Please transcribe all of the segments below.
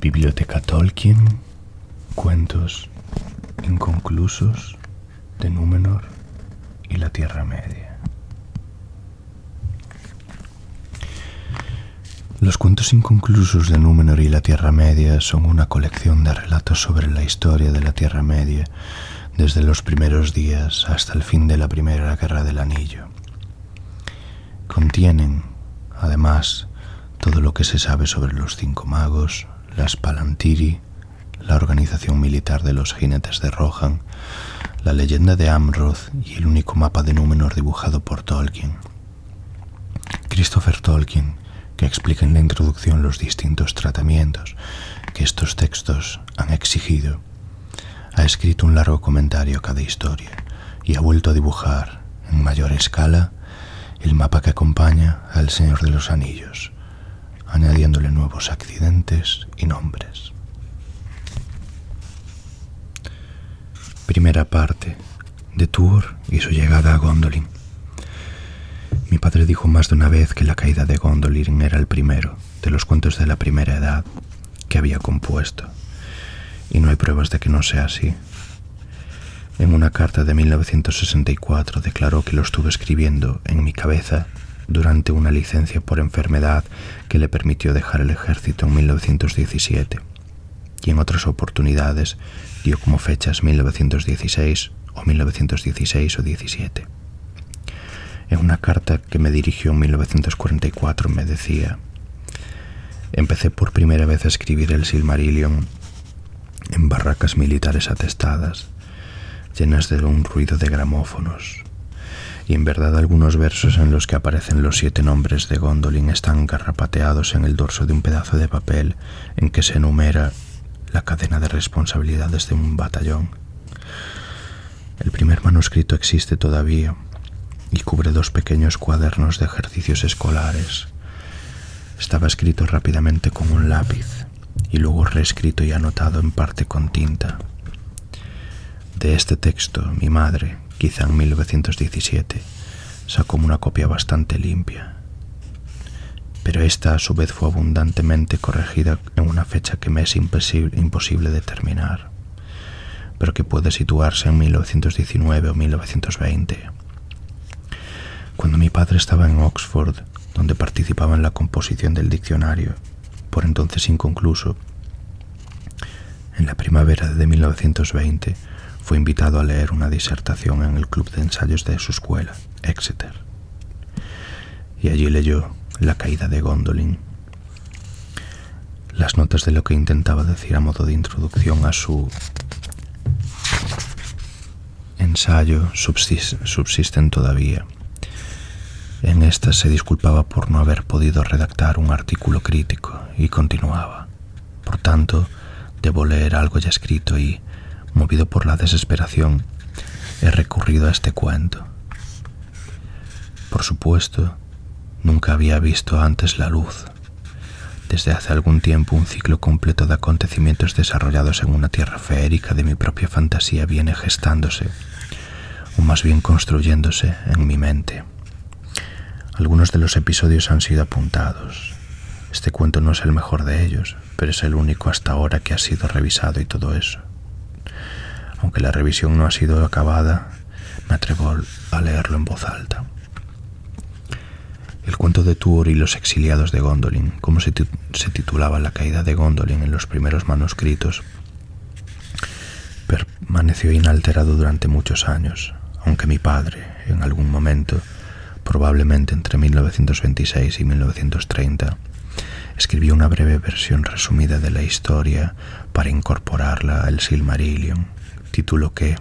Biblioteca Tolkien, cuentos inconclusos de Númenor y la Tierra Media. Los cuentos inconclusos de Númenor y la Tierra Media son una colección de relatos sobre la historia de la Tierra Media, desde los primeros días hasta el fin de la Primera Guerra del Anillo. Contienen, además, todo lo que se sabe sobre los 5 magos, las Palantiri, la organización militar de los jinetes de Rohan, la leyenda de Amroth y el único mapa de Númenor dibujado por Tolkien. Christopher Tolkien, que explica en la introducción los distintos tratamientos que estos textos han exigido, ha escrito un largo comentario a cada historia y ha vuelto a dibujar, en mayor escala, el mapa que acompaña a El Señor de los Anillos, añadiéndole nuevos accidentes y nombres. Primera parte, de Tuor y su llegada a Gondolin. Mi padre dijo más de una vez que la caída de Gondolin era el primero de los cuentos de la Primera Edad que había compuesto, y no hay pruebas de que no sea así. En una carta de 1964 declaró que lo estuvo escribiendo en mi cabeza durante una licencia por enfermedad que le permitió dejar el ejército en 1917, y en otras oportunidades dio como fechas 1916 o 1916 o 17. En una carta que me dirigió en 1944 me decía: empecé por primera vez a escribir el Silmarillion en barracas militares atestadas, llenas de un ruido de gramófonos, y en verdad algunos versos en los que aparecen los 7 nombres de Gondolin están garrapateados en el dorso de un pedazo de papel en que se enumera la cadena de responsabilidades de un batallón. El primer manuscrito existe todavía y cubre 2 pequeños cuadernos de ejercicios escolares. Estaba escrito rápidamente con un lápiz y luego reescrito y anotado en parte con tinta. De este texto, mi madre, quizá en 1917, sacó una copia bastante limpia, pero esta a su vez fue abundantemente corregida en una fecha que me es imposible determinar, pero que puede situarse en 1919 o 1920. Cuando mi padre estaba en Oxford, donde participaba en la composición del diccionario, por entonces inconcluso, en la primavera de 1920, fue invitado a leer una disertación en el club de ensayos de su escuela, Exeter, y allí leyó La caída de Gondolin. Las notas de lo que intentaba decir a modo de introducción a su ensayo subsisten todavía. En estas se disculpaba por no haber podido redactar un artículo crítico y continuaba: por tanto, debo leer algo ya escrito y, movido por la desesperación, he recurrido a este cuento. Por supuesto, nunca había visto antes la luz. Desde hace algún tiempo un ciclo completo de acontecimientos desarrollados en una tierra feérica de mi propia fantasía viene gestándose, o más bien construyéndose, en mi mente. Algunos de los episodios han sido apuntados. Este cuento no es el mejor de ellos, pero es el único hasta ahora que ha sido revisado y todo eso. Aunque la revisión no ha sido acabada, me atrevo a leerlo en voz alta. El cuento de Tuor y los exiliados de Gondolin, como se titulaba La caída de Gondolin en los primeros manuscritos, permaneció inalterado durante muchos años, aunque mi padre, en algún momento, probablemente entre 1926 y 1930, escribió una breve versión resumida de la historia para incorporarla al Silmarillion, título que,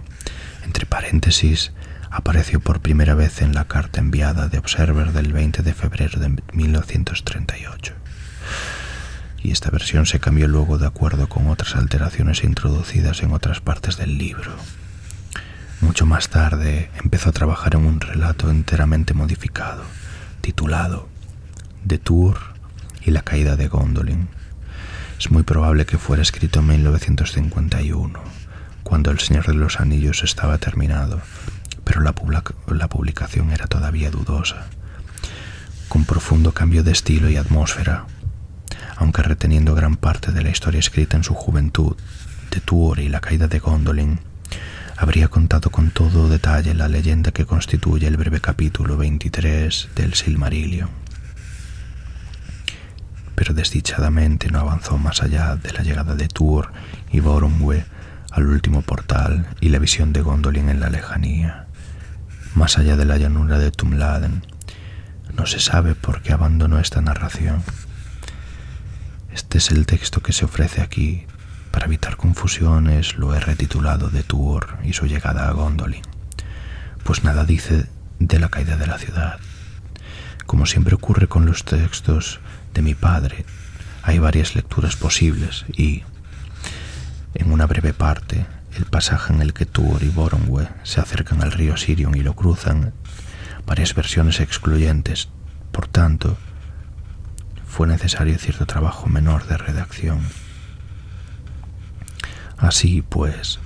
entre paréntesis, apareció por primera vez en la carta enviada de Observer del 20 de febrero de 1938. Y esta versión se cambió luego de acuerdo con otras alteraciones introducidas en otras partes del libro. Mucho más tarde empezó a trabajar en un relato enteramente modificado, titulado De Tuor y la caída de Gondolin. Es muy probable que fuera escrito en 1951, cuando El Señor de los Anillos estaba terminado, pero la publicación era todavía dudosa, con profundo cambio de estilo y atmósfera, aunque reteniendo gran parte de la historia escrita en su juventud de Tuor y la caída de Gondolin, habría contado con todo detalle la leyenda que constituye el breve capítulo 23 del Silmarillion. Pero desdichadamente no avanzó más allá de la llegada de Tuor y Boromwe al último portal y la visión de Gondolin en la lejanía, más allá de la llanura de Tumladen. No se sabe por qué abandonó esta narración. Este es el texto que se ofrece aquí. Para evitar confusiones lo he retitulado de Tuor y su llegada a Gondolin, pues nada dice de la caída de la ciudad. Como siempre ocurre con los textos de mi padre, hay varias lecturas posibles y, en una breve parte, el pasaje en el que Tuor y Boromwe se acercan al río Sirion y lo cruzan, varias versiones excluyentes. Por tanto, fue necesario cierto trabajo menor de redacción. Así pues,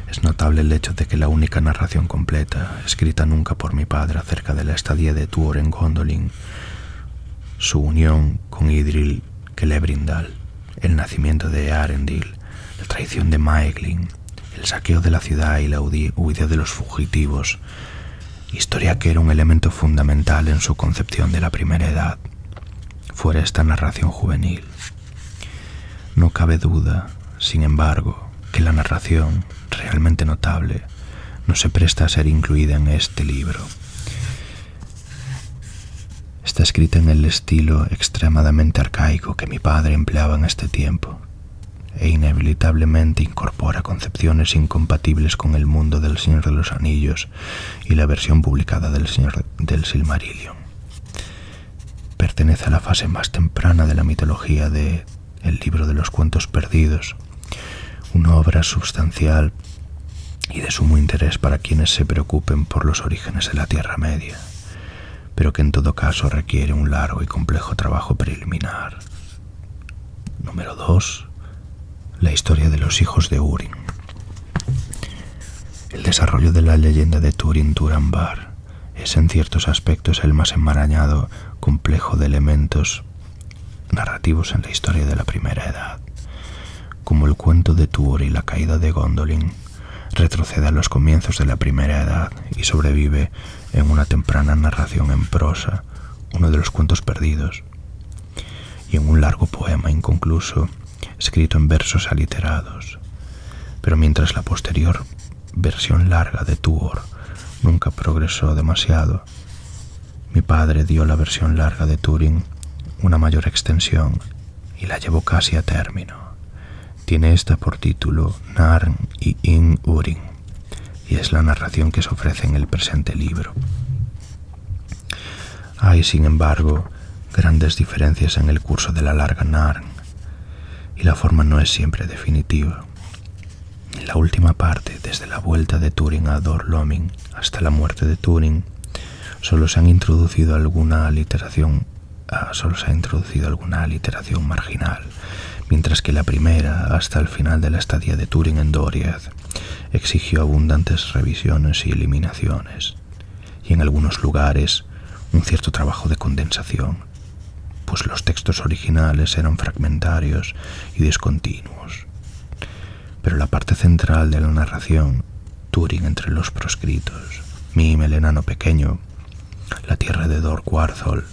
es notable el hecho de que la única narración completa, escrita nunca por mi padre acerca de la estadía de Tuor en Gondolin, su unión con Idril Celebrimbor, el nacimiento de Arendil, la traición de Maeglin, el saqueo de la ciudad y la huida de los fugitivos, historia que era un elemento fundamental en su concepción de la primera edad, fuera esta narración juvenil. No cabe duda, sin embargo, que la narración, realmente notable, no se presta a ser incluida en este libro. Está escrita en el estilo extremadamente arcaico que mi padre empleaba en este tiempo, e inevitablemente incorpora concepciones incompatibles con el mundo del Señor de los Anillos y la versión publicada del Silmarillion. Pertenece a la fase más temprana de la mitología de El libro de los cuentos perdidos, una obra sustancial y de sumo interés para quienes se preocupen por los orígenes de la Tierra Media, pero que en todo caso requiere un largo y complejo trabajo preliminar. Número 2. La historia de los hijos de Húrin. El desarrollo de la leyenda de Turin-Turambar es en ciertos aspectos el más enmarañado complejo de elementos narrativos en la historia de la Primera Edad. Como el cuento de Tuor y la caída de Gondolin, retrocede a los comienzos de la Primera Edad y sobrevive en una temprana narración en prosa, uno de los cuentos perdidos, y en un largo poema inconcluso escrito en versos aliterados. Pero mientras la posterior versión larga de Tuor nunca progresó demasiado, mi padre dio a la versión larga de Turin una mayor extensión y la llevó casi a término. Tiene esta por título Narn y In Húrin, y es la narración que se ofrece en el presente libro. Hay, sin embargo, grandes diferencias en el curso de la larga Narn, y la forma no es siempre definitiva. En la última parte, desde la vuelta de Túrin a Dor Lómin hasta la muerte de Túrin, solo se ha introducido alguna aliteración marginal, mientras que la primera, hasta el final de la estadía de Túrin en Doriath, exigió abundantes revisiones y eliminaciones, y en algunos lugares un cierto trabajo de condensación, pues los textos originales eran fragmentarios y discontinuos. Pero la parte central de la narración, Túrin entre los proscritos, Mim el enano pequeño, la tierra de Dor Gwarthol,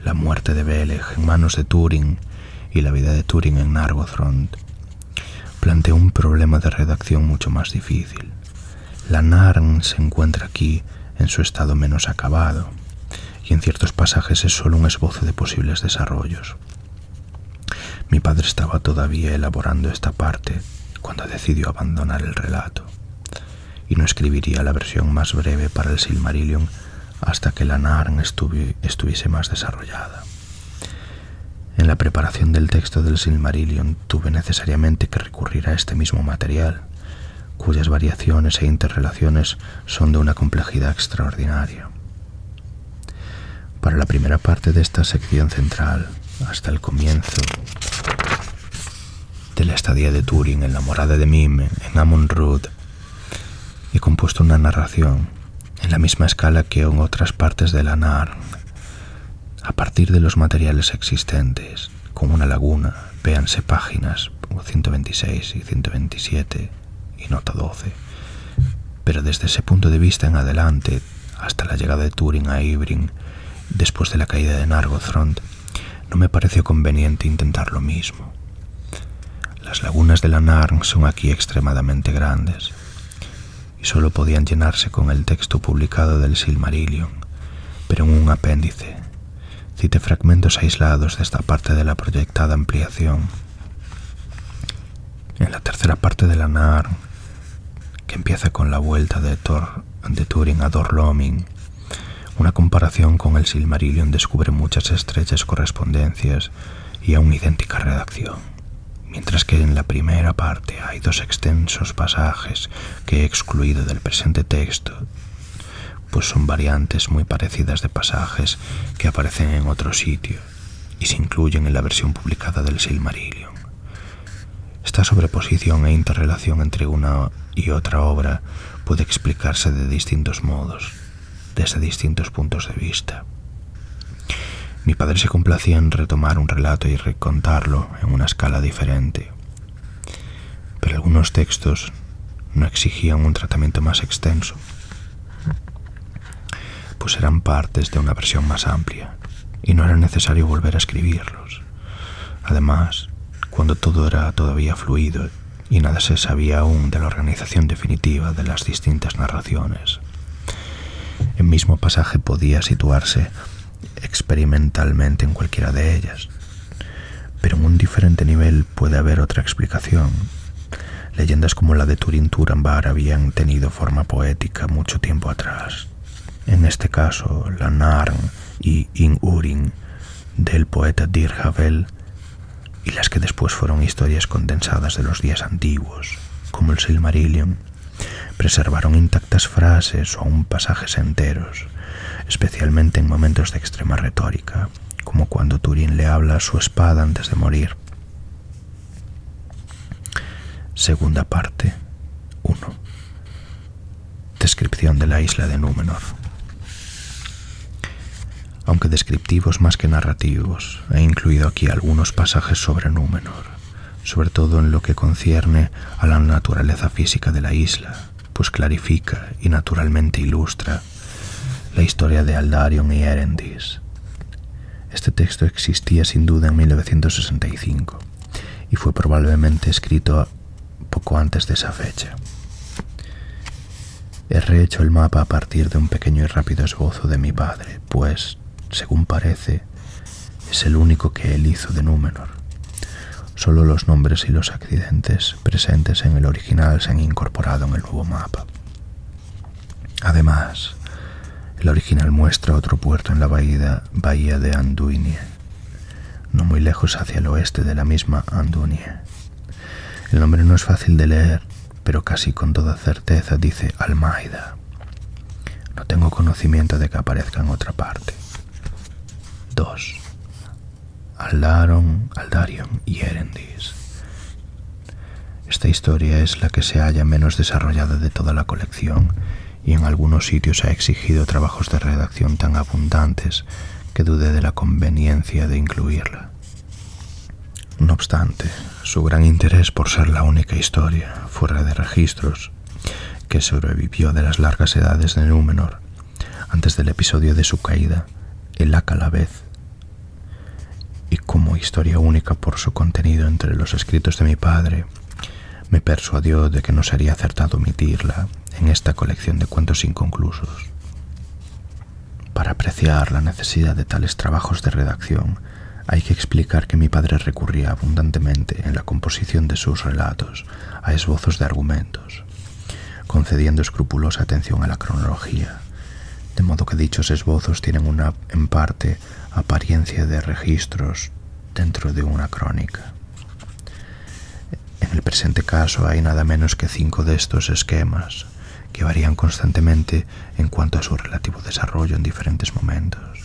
la muerte de Beleg en manos de Túrin y la vida de Túrin en Nargothrond, plantea un problema de redacción mucho más difícil. La Narn se encuentra aquí en su estado menos acabado, y en ciertos pasajes es solo un esbozo de posibles desarrollos. Mi padre estaba todavía elaborando esta parte cuando decidió abandonar el relato, y no escribiría la versión más breve para el Silmarillion hasta que la Narn estuviese más desarrollada. En la preparación del texto del Silmarillion tuve necesariamente que recurrir a este mismo material, cuyas variaciones e interrelaciones son de una complejidad extraordinaria. Para la primera parte de esta sección central, hasta el comienzo de la estadía de Túrin en la morada de Mim en Amon Rûd, he compuesto una narración en la misma escala que en otras partes de la Narn, a partir de los materiales existentes, con una laguna, véanse páginas 126 y 127 y nota 12. Pero desde ese punto de vista en adelante, hasta la llegada de Túrin a Ibrin, después de la caída de Nargothrond, no me pareció conveniente intentar lo mismo. Las lagunas de la Narn son aquí extremadamente grandes, y solo podían llenarse con el texto publicado del Silmarillion, pero en un apéndice cité fragmentos aislados de esta parte de la proyectada ampliación. En la tercera parte de la Narn, que empieza con la vuelta de Túrin a Dor Lómin, una comparación con el Silmarillion descubre muchas estrechas correspondencias y aún idéntica redacción, mientras que en la primera parte hay 2 extensos pasajes que he excluido del presente texto, pues son variantes muy parecidas de pasajes que aparecen en otro sitio y se incluyen en la versión publicada del Silmarillion. Esta sobreposición e interrelación entre una y otra obra puede explicarse de distintos modos, desde distintos puntos de vista. Mi padre se complacía en retomar un relato y recontarlo en una escala diferente, pero algunos textos no exigían un tratamiento más extenso, pues eran partes de una versión más amplia y no era necesario volver a escribirlos. Además, cuando todo era todavía fluido y nada se sabía aún de la organización definitiva de las distintas narraciones, el mismo pasaje podía situarse experimentalmente en cualquiera de ellas, pero en un diferente nivel puede haber otra explicación. Leyendas como la de Turin Turambar habían tenido forma poética mucho tiempo atrás. En este caso, la Narn y In-Urin del poeta Dir Havel, y las que después fueron historias condensadas de los días antiguos, como el Silmarillion, preservaron intactas frases o aún pasajes enteros, especialmente en momentos de extrema retórica, como cuando Túrin le habla a su espada antes de morir. Segunda parte 1. Descripción de la isla de Númenor. Aunque descriptivos más que narrativos, he incluido aquí algunos pasajes sobre Númenor, sobre todo en lo que concierne a la naturaleza física de la isla, pues clarifica y naturalmente ilustra la historia de Aldarion y Erendis. Este texto existía sin duda en 1965 y fue probablemente escrito poco antes de esa fecha. He rehecho el mapa a partir de un pequeño y rápido esbozo de mi padre, pues, según parece, es el único que él hizo de Númenor. Solo los nombres y los accidentes presentes en el original se han incorporado en el nuevo mapa. Además, el original muestra otro puerto en la bahía de Anduine, no muy lejos hacia el oeste de la misma Anduine. El nombre no es fácil de leer, pero casi con toda certeza dice Almaida. No tengo conocimiento de que aparezca en otra parte. 2. Aldarion y Erendis. Esta historia es la que se halla menos desarrollada de toda la colección y en algunos sitios ha exigido trabajos de redacción tan abundantes que dudé de la conveniencia de incluirla. No obstante, su gran interés por ser la única historia, fuera de registros, que sobrevivió de las largas edades de Númenor, antes del episodio de su caída, el Acalavez, y como historia única por su contenido entre los escritos de mi padre, me persuadió de que no sería acertado omitirla en esta colección de cuentos inconclusos. Para apreciar la necesidad de tales trabajos de redacción, hay que explicar que mi padre recurría abundantemente en la composición de sus relatos a esbozos de argumentos, concediendo escrupulosa atención a la cronología, de modo que dichos esbozos tienen en parte apariencia de registros dentro de una crónica. En el presente caso hay nada menos que 5 de estos esquemas, que varían constantemente en cuanto a su relativo desarrollo en diferentes momentos,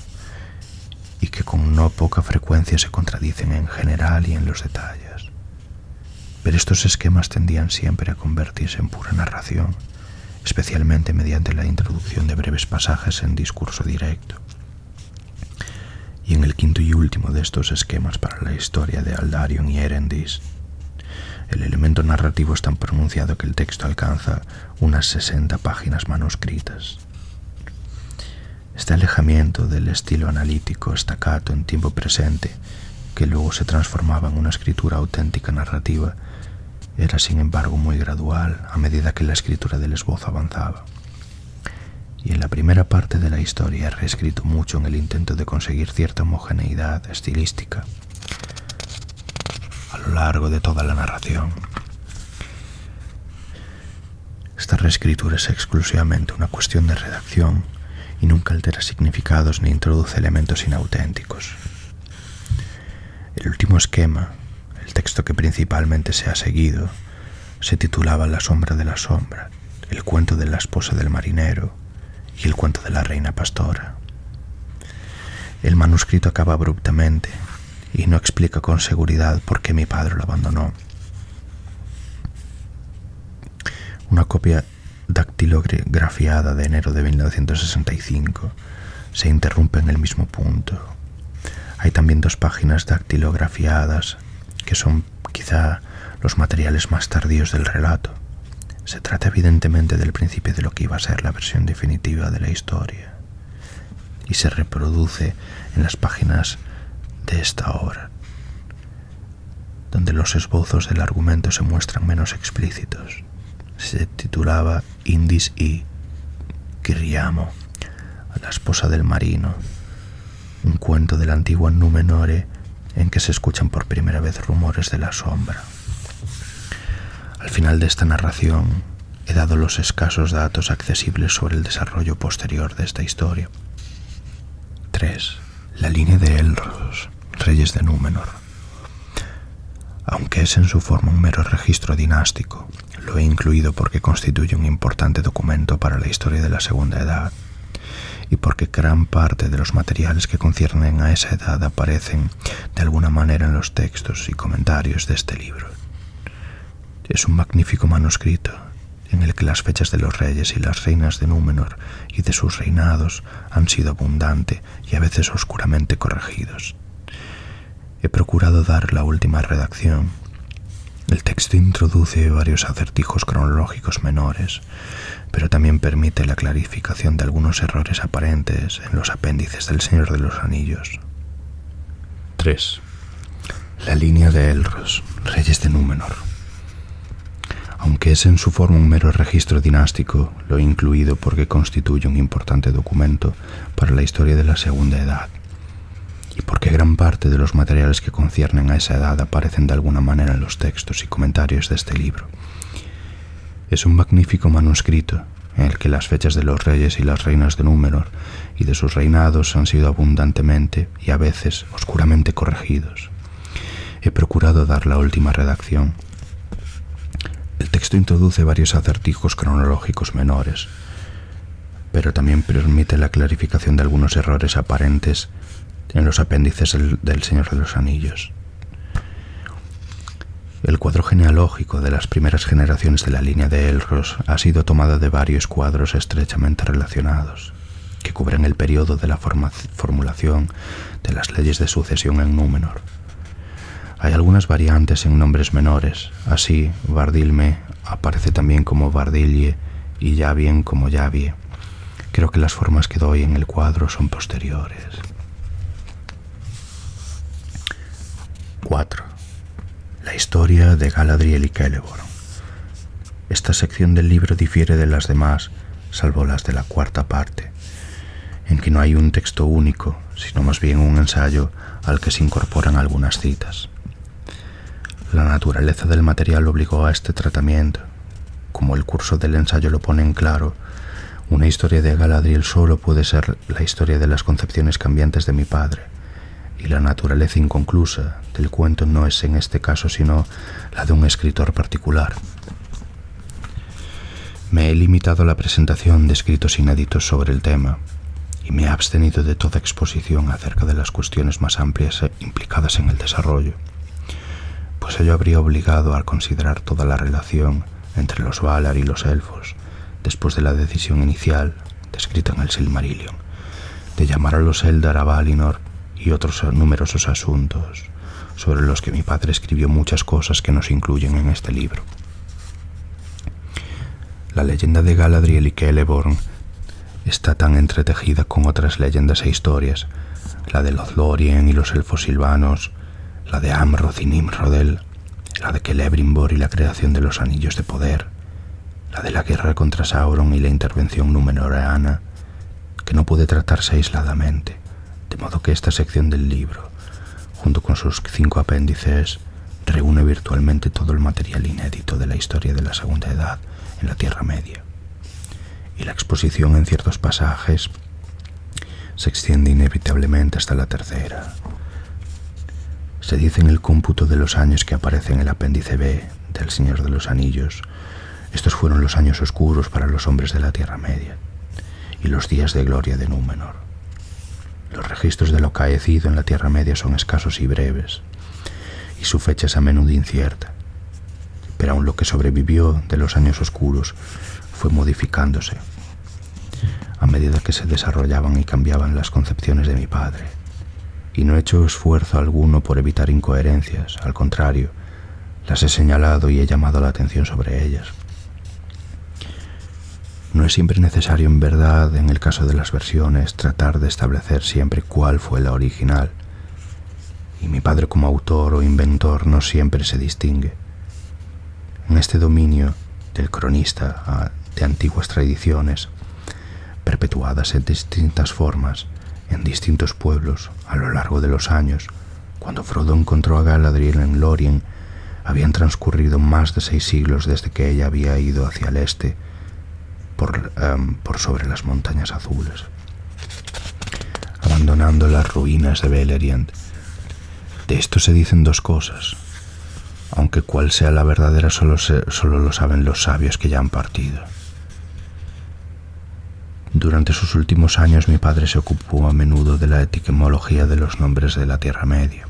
y que con no poca frecuencia se contradicen en general y en los detalles. Pero estos esquemas tendían siempre a convertirse en pura narración, especialmente mediante la introducción de breves pasajes en discurso directo. Y en el quinto y último de estos esquemas para la historia de Aldarion y Erendis. El elemento narrativo es tan pronunciado que el texto alcanza unas 60 páginas manuscritas. Este alejamiento del estilo analítico staccato en tiempo presente, que luego se transformaba en una escritura auténtica narrativa, era sin embargo muy gradual a medida que la escritura del esbozo avanzaba. Y en la primera parte de la historia he reescrito mucho en el intento de conseguir cierta homogeneidad estilística a lo largo de toda la narración. Esta reescritura es exclusivamente una cuestión de redacción y nunca altera significados ni introduce elementos inauténticos. El último esquema, el texto que principalmente se ha seguido, se titulaba La sombra de la sombra, el cuento de la esposa del marinero y el cuento de la reina pastora. El manuscrito acaba abruptamente y no explica con seguridad por qué mi padre lo abandonó. Una copia dactilografiada de enero de 1965 se interrumpe en el mismo punto. Hay también 2 páginas dactilografiadas que son quizá los materiales más tardíos del relato. Se trata evidentemente del principio de lo que iba a ser la versión definitiva de la historia y se reproduce en las páginas de esta obra, donde los esbozos del argumento se muestran menos explícitos. Se titulaba Indis y Kiriamo, la esposa del marino, un cuento de la antigua Númenore en que se escuchan por primera vez rumores de la sombra. Al final de esta narración he dado los escasos datos accesibles sobre el desarrollo posterior de esta historia. 3. La línea de Elros, reyes de Númenor. Aunque es en su forma un mero registro dinástico, lo he incluido porque constituye un importante documento para la historia de la Segunda Edad y porque gran parte de los materiales que conciernen a esa edad aparecen de alguna manera en los textos y comentarios de este libro. Es un magnífico manuscrito en el que las fechas de los reyes y las reinas de Númenor y de sus reinados han sido abundante y a veces oscuramente corregidos. He procurado dar la última redacción. El texto introduce varios acertijos cronológicos menores, pero también permite la clarificación de algunos errores aparentes en los apéndices del Señor de los Anillos. 3. La línea de Elros, reyes de Númenor. Aunque es en su forma un mero registro dinástico, lo he incluido porque constituye un importante documento para la historia de la Segunda Edad, y porque gran parte de los materiales que conciernen a esa edad aparecen de alguna manera en los textos y comentarios de este libro. Es un magnífico manuscrito en el que las fechas de los reyes y las reinas de Númenor y de sus reinados han sido abundantemente y a veces oscuramente corregidos. He procurado dar la última redacción. El texto introduce varios acertijos cronológicos menores, pero también permite la clarificación de algunos errores aparentes en los apéndices del Señor de los Anillos. El cuadro genealógico de las primeras generaciones de la línea de Elros ha sido tomado de varios cuadros estrechamente relacionados, que cubren el periodo de la formulación de las leyes de sucesión en Númenor. Hay algunas variantes en nombres menores, así Vardilme aparece también como Vardilje y Yavien como Yavie. Creo que las formas que doy en el cuadro son posteriores. 4. La historia de Galadriel y Celeborn. Esta sección del libro difiere de las demás, salvo las de la cuarta parte, en que no hay un texto único, sino más bien un ensayo al que se incorporan algunas citas. La naturaleza del material obligó a este tratamiento. Como el curso del ensayo lo pone en claro, una historia de Galadriel solo puede ser la historia de las concepciones cambiantes de mi padre, y la naturaleza inconclusa del cuento no es en este caso sino la de un escritor particular. Me he limitado a la presentación de escritos inéditos sobre el tema, y me he abstenido de toda exposición acerca de las cuestiones más amplias implicadas en el desarrollo, pues ello habría obligado a considerar toda la relación entre los Valar y los elfos, después de la decisión inicial, descrita en el Silmarillion, de llamar a los Eldar a Valinor y otros numerosos asuntos sobre los que mi padre escribió muchas cosas que no se incluyen en este libro. La leyenda de Galadriel y Celeborn está tan entretejida con otras leyendas e historias, la de Lothlórien y los elfos silvanos, la de Amroth y Nimrodel, la de Celebrimbor y la creación de los anillos de poder, la de la guerra contra Sauron y la intervención númenoreana, que no puede tratarse aisladamente, de modo que esta sección del libro, junto con sus 5 apéndices, reúne virtualmente todo el material inédito de la historia de la Segunda Edad en la Tierra Media. Y la exposición en ciertos pasajes se extiende inevitablemente hasta la tercera. Se dice en el cómputo de los años que aparece en el apéndice B del Señor de los Anillos: estos fueron los años oscuros para los hombres de la Tierra Media y los días de gloria de Númenor. Los registros de lo acaecido en la Tierra Media son escasos y breves, y su fecha es a menudo incierta, pero aun lo que sobrevivió de los años oscuros fue modificándose a medida que se desarrollaban y cambiaban las concepciones de mi padre, y no he hecho esfuerzo alguno por evitar incoherencias. Al contrario, las he señalado y he llamado la atención sobre ellas. No es siempre necesario, en verdad, en el caso de las versiones, tratar de establecer siempre cuál fue la original, y mi padre como autor o inventor no siempre se distingue. En este dominio del cronista de antiguas tradiciones, perpetuadas en distintas formas, en distintos pueblos, a lo largo de los años, cuando Frodo encontró a Galadriel en Lórien, habían transcurrido más de 6 siglos desde que ella había ido hacia el este, por sobre las montañas azules, abandonando las ruinas de Beleriand. De esto se dicen 2 cosas, aunque cuál sea la verdadera solo lo saben los sabios que ya han partido. Durante sus últimos años mi padre se ocupó a menudo de la etimología de los nombres de la Tierra Media.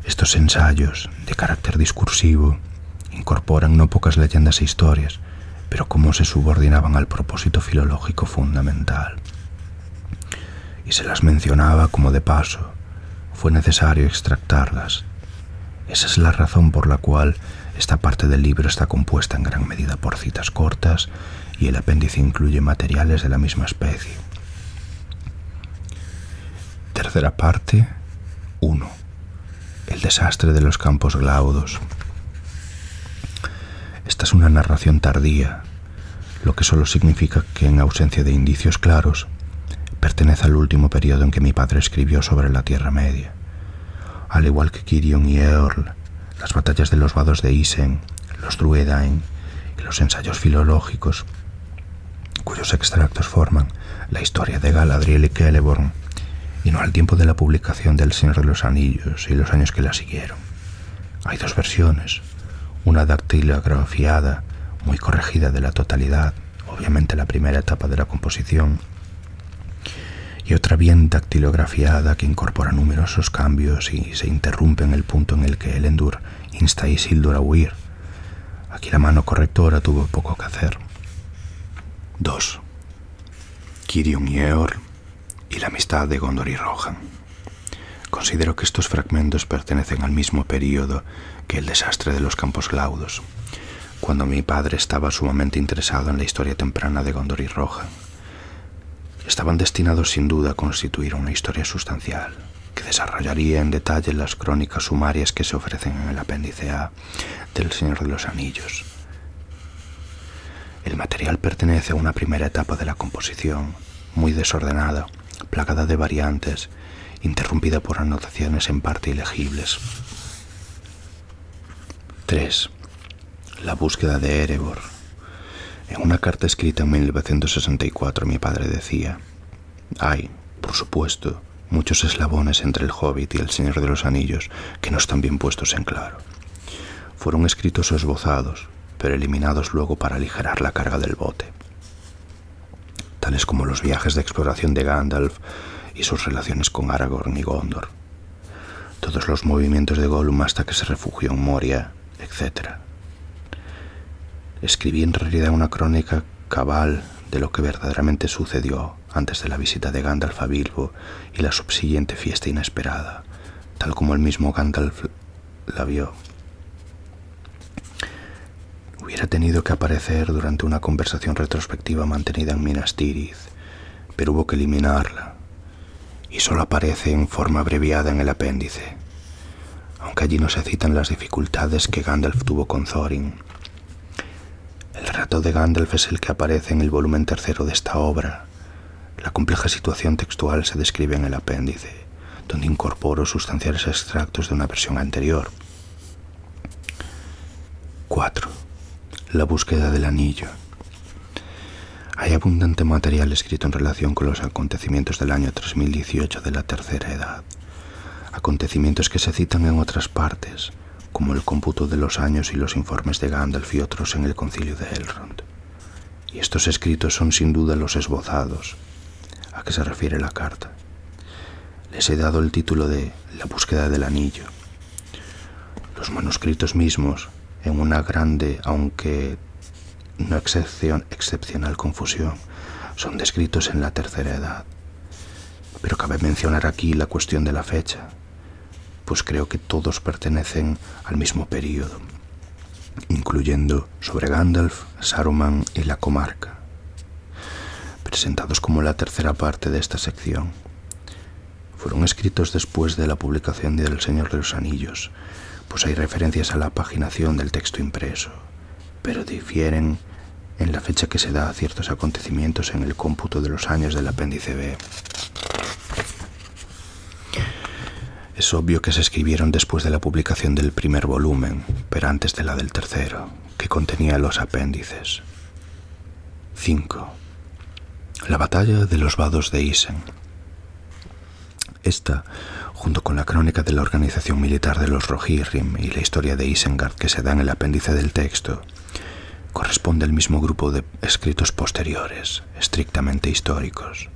Estos ensayos, de carácter discursivo, incorporan no pocas leyendas e historias, pero cómo se subordinaban al propósito filológico fundamental. Y se las mencionaba como de paso, fue necesario extractarlas. Esa es la razón por la cual esta parte del libro está compuesta en gran medida por citas cortas y el apéndice incluye materiales de la misma especie. Tercera parte, 1. El desastre de los Campos Glaudos. Esta es una narración tardía, lo que solo significa que, en ausencia de indicios claros, pertenece al último periodo en que mi padre escribió sobre la Tierra Media. Al igual que Cirion y Eorl, las batallas de los vados de Isen, los Druedain y los ensayos filológicos, cuyos extractos forman la historia de Galadriel y Celeborn, y no al tiempo de la publicación del Señor de los Anillos y los años que la siguieron. Hay 2 versiones, una dactilografiada, muy corregida de la totalidad, obviamente la primera etapa de la composición, y otra bien dactilografiada que incorpora numerosos cambios y se interrumpe en el punto en el que Elendil insta a Isildur a huir. Aquí la mano correctora tuvo poco que hacer. 2. Cirion y Eorl y la amistad de Gondor y Rohan. Considero que estos fragmentos pertenecen al mismo período que el desastre de los Campos Glaudos, cuando mi padre estaba sumamente interesado en la historia temprana de Gondor y Rohan. Estaban destinados sin duda a constituir una historia sustancial, que desarrollaría en detalle las crónicas sumarias que se ofrecen en el apéndice A del Señor de los Anillos. El material pertenece a una primera etapa de la composición, muy desordenada, plagada de variantes, interrumpida por anotaciones en parte ilegibles. 3. La búsqueda de Erebor. En una carta escrita en 1964 mi padre decía: hay, por supuesto, muchos eslabones entre el Hobbit y el Señor de los Anillos que no están bien puestos en claro. Fueron escritos o esbozados, pero eliminados luego para aligerar la carga del bote, tales como los viajes de exploración de Gandalf y sus relaciones con Aragorn y Gondor, todos los movimientos de Gollum hasta que se refugió en Moria, etc. Escribí en realidad una crónica cabal de lo que verdaderamente sucedió antes de la visita de Gandalf a Bilbo y la subsiguiente fiesta inesperada, tal como el mismo Gandalf la vio. Hubiera tenido que aparecer durante una conversación retrospectiva mantenida en Minas Tirith, pero hubo que eliminarla, y solo aparece en forma abreviada en el apéndice, aunque allí no se citan las dificultades que Gandalf tuvo con Thorin. El relato de Gandalf es el que aparece en el volumen 3 de esta obra. La compleja situación textual se describe en el apéndice, donde incorporo sustanciales extractos de una versión anterior. 4. La búsqueda del anillo. Hay abundante material escrito en relación con los acontecimientos del año 3018 de la Tercera Edad, acontecimientos que se citan en otras partes, como el cómputo de los años y los informes de Gandalf y otros en el concilio de Elrond. Y estos escritos son sin duda los esbozados, a que se refiere la carta. Les he dado el título de La búsqueda del anillo. Los manuscritos mismos, en una grande, aunque no excepcional confusión, son descritos en la Tercera Edad. Pero cabe mencionar aquí la cuestión de la fecha, pues creo que todos pertenecen al mismo período, incluyendo sobre Gandalf, Saruman y la comarca, presentados como la tercera parte de esta sección. Fueron escritos después de la publicación de El Señor de los Anillos, pues hay referencias a la paginación del texto impreso, pero difieren en la fecha que se da a ciertos acontecimientos en el cómputo de los años del apéndice B. Es obvio que se escribieron después de la publicación del primer volumen, pero antes de la del tercero, que contenía los apéndices. 5. La batalla de los vados de Isen. Esta, junto con la crónica de la organización militar de los Rohirrim y la historia de Isengard que se da en el apéndice del texto, corresponde al mismo grupo de escritos posteriores, estrictamente históricos.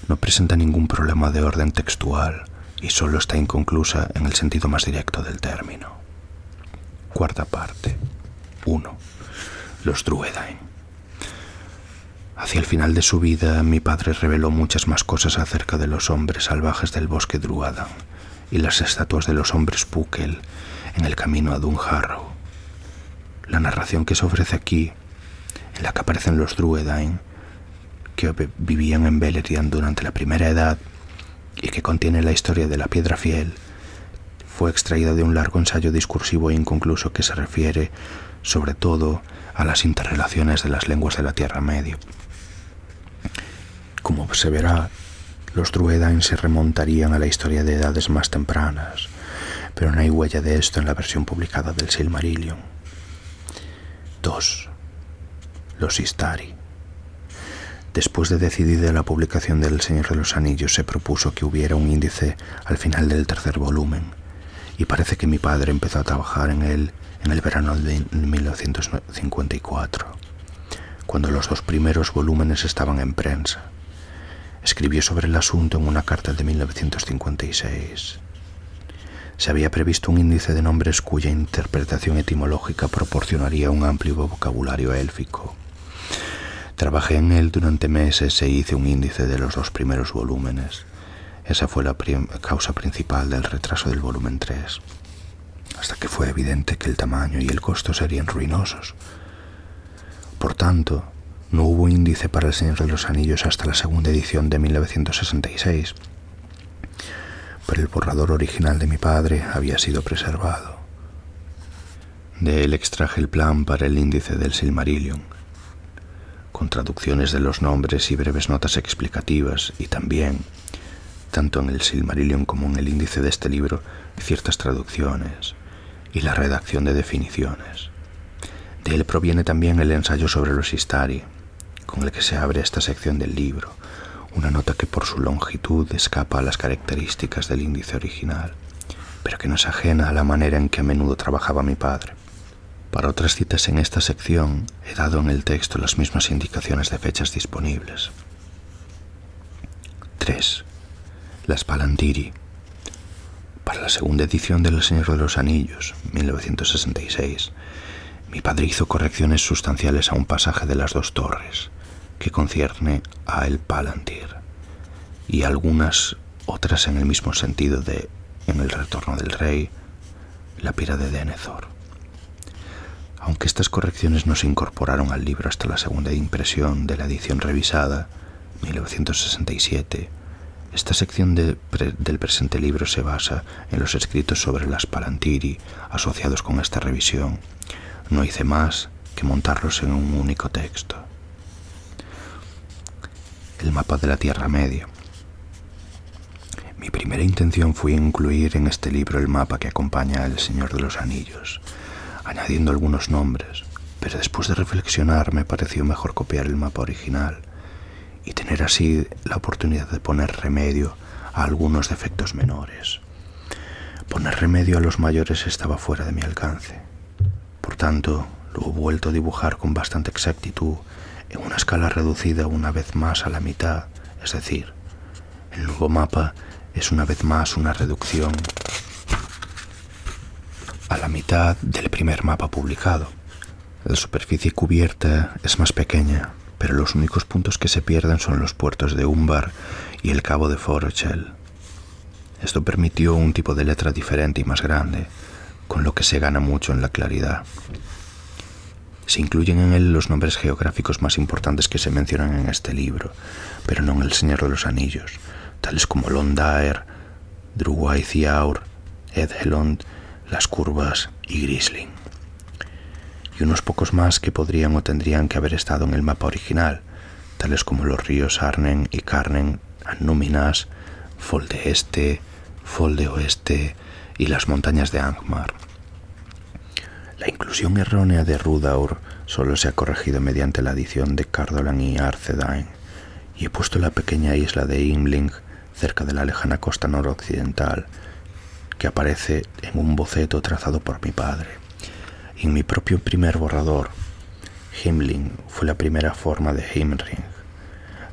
No presenta ningún problema de orden textual y solo está inconclusa en el sentido más directo del término. Cuarta parte. 1. Los Dúnedain. Hacia el final de su vida, mi padre reveló muchas más cosas acerca de los hombres salvajes del bosque Drúadan y las estatuas de los hombres Púkel en el camino a Dunharrow. La narración que se ofrece aquí, en la que aparecen los Dúnedain, que vivían en Beleriand durante la Primera Edad y que contiene la historia de la Piedra Fiel, fue extraída de un largo ensayo discursivo e inconcluso que se refiere, sobre todo, a las interrelaciones de las lenguas de la Tierra Medio. Como se verá, los Dúnedain se remontarían a la historia de edades más tempranas, pero no hay huella de esto en la versión publicada del Silmarillion. 2. Los Istari. Después de decidida la publicación del Señor de los Anillos, se propuso que hubiera un índice al final del tercer volumen, y parece que mi padre empezó a trabajar en él en el verano de 1954, cuando los 2 primeros volúmenes estaban en prensa. Escribió sobre el asunto en una carta de 1956. Se había previsto un índice de nombres cuya interpretación etimológica proporcionaría un amplio vocabulario élfico. Trabajé en él durante meses e hice un índice de los 2 primeros volúmenes. Esa fue la causa principal del retraso del volumen 3, hasta que fue evidente que el tamaño y el costo serían ruinosos. Por tanto, no hubo índice para El Señor de los Anillos hasta la segunda edición de 1966, pero el borrador original de mi padre había sido preservado. De él extraje el plan para el índice del Silmarillion, con traducciones de los nombres y breves notas explicativas, y también, tanto en el Silmarillion como en el índice de este libro, ciertas traducciones y la redacción de definiciones. De él proviene también el ensayo sobre los Istari, con el que se abre esta sección del libro, una nota que por su longitud escapa a las características del índice original, pero que no es ajena a la manera en que a menudo trabajaba mi padre. Para otras citas en esta sección he dado en el texto las mismas indicaciones de fechas disponibles. 3. Las Palantiri. Para la segunda edición de El Señor de los Anillos, 1966, mi padre hizo correcciones sustanciales a un pasaje de las 2 torres, que concierne a el Palantir, y algunas otras en el mismo sentido de En el retorno del rey, La pira de Denethor. Aunque estas correcciones no se incorporaron al libro hasta la segunda impresión de la edición revisada, 1967, esta sección del presente libro se basa en los escritos sobre las Palantiri asociados con esta revisión. No hice más que montarlos en un único texto. El mapa de la Tierra Media. Mi primera intención fue incluir en este libro el mapa que acompaña a El Señor de los Anillos, añadiendo algunos nombres, pero después de reflexionar me pareció mejor copiar el mapa original y tener así la oportunidad de poner remedio a algunos defectos menores. Poner remedio a los mayores estaba fuera de mi alcance. Por tanto, lo he vuelto a dibujar con bastante exactitud en una escala reducida una vez más a la mitad, es decir, el nuevo mapa es una vez más una reducción a la mitad del primer mapa publicado. La superficie cubierta es más pequeña, pero los únicos puntos que se pierden son los puertos de Umbar y el cabo de Forochel. Esto permitió un tipo de letra diferente y más grande, con lo que se gana mucho en la claridad. Se incluyen en él los nombres geográficos más importantes que se mencionan en este libro, pero no en El Señor de los Anillos, tales como Londaer, Druwaithiaur, Edhelond, Las Curvas y Grisling. Y unos pocos más que podrían o tendrían que haber estado en el mapa original, tales como los ríos Arnen y Carnen, Annúminas, Fol de Este, Fol de Oeste y las montañas de Angmar. La inclusión errónea de Rudaur solo se ha corregido mediante la adición de Cardolan y Arthedain, y he puesto la pequeña isla de Imling cerca de la lejana costa noroccidental, que aparece en un boceto trazado por mi padre. Y en mi propio primer borrador, Himling fue la primera forma de Himring,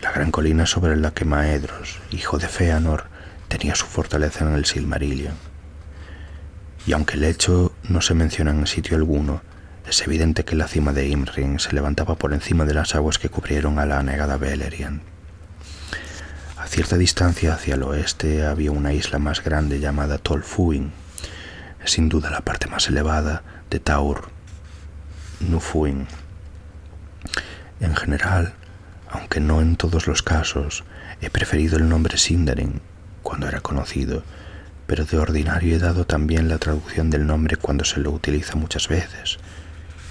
la gran colina sobre la que Maedhros, hijo de Fëanor, tenía su fortaleza en el Silmarillion. Y aunque el hecho no se menciona en sitio alguno, es evidente que la cima de Imring se levantaba por encima de las aguas que cubrieron a la anegada Beleriand. A cierta distancia hacia el oeste había una isla más grande llamada Tol Fuin, sin duda la parte más elevada de Taur Nufuin. En general, aunque no en todos los casos, he preferido el nombre Sindarin cuando era conocido, pero de ordinario he dado también la traducción del nombre cuando se lo utiliza muchas veces.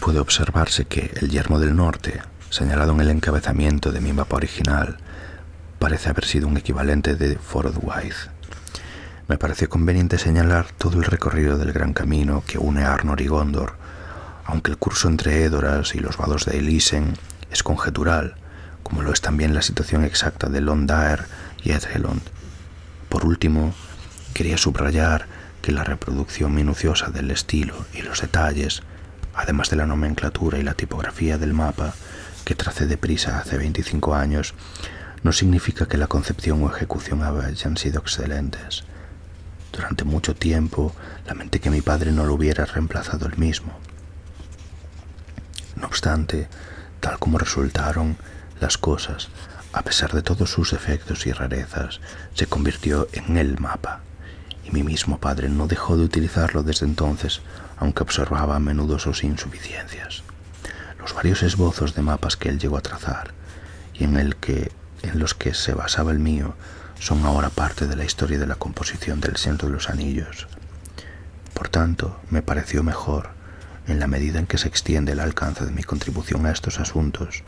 Puede observarse que el Yermo del Norte, señalado en el encabezamiento de mi mapa original, parece haber sido un equivalente de Forodwaith. Me pareció conveniente señalar todo el recorrido del gran camino que une a Arnor y Gondor, aunque el curso entre Edoras y los vados de Elysen es conjetural, como lo es también la situación exacta de Londaer y Edhelond. Por último, quería subrayar que la reproducción minuciosa del estilo y los detalles, además de la nomenclatura y la tipografía del mapa, que tracé deprisa hace 25 años, no significa que la concepción o ejecución hayan sido excelentes. Durante mucho tiempo lamenté que mi padre no lo hubiera reemplazado él mismo. No obstante, tal como resultaron las cosas, a pesar de todos sus defectos y rarezas, se convirtió en el mapa, y mi mismo padre no dejó de utilizarlo desde entonces, aunque observaba a menudo sus insuficiencias. Los varios esbozos de mapas que él llegó a trazar, y en los que se basaba el mío, son ahora parte de la historia de la composición del Señor de los Anillos. Por tanto, me pareció mejor, en la medida en que se extiende el alcance de mi contribución a estos asuntos,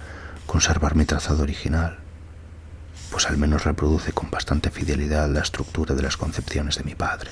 conservar mi trazado original, pues al menos reproduce con bastante fidelidad la estructura de las concepciones de mi padre.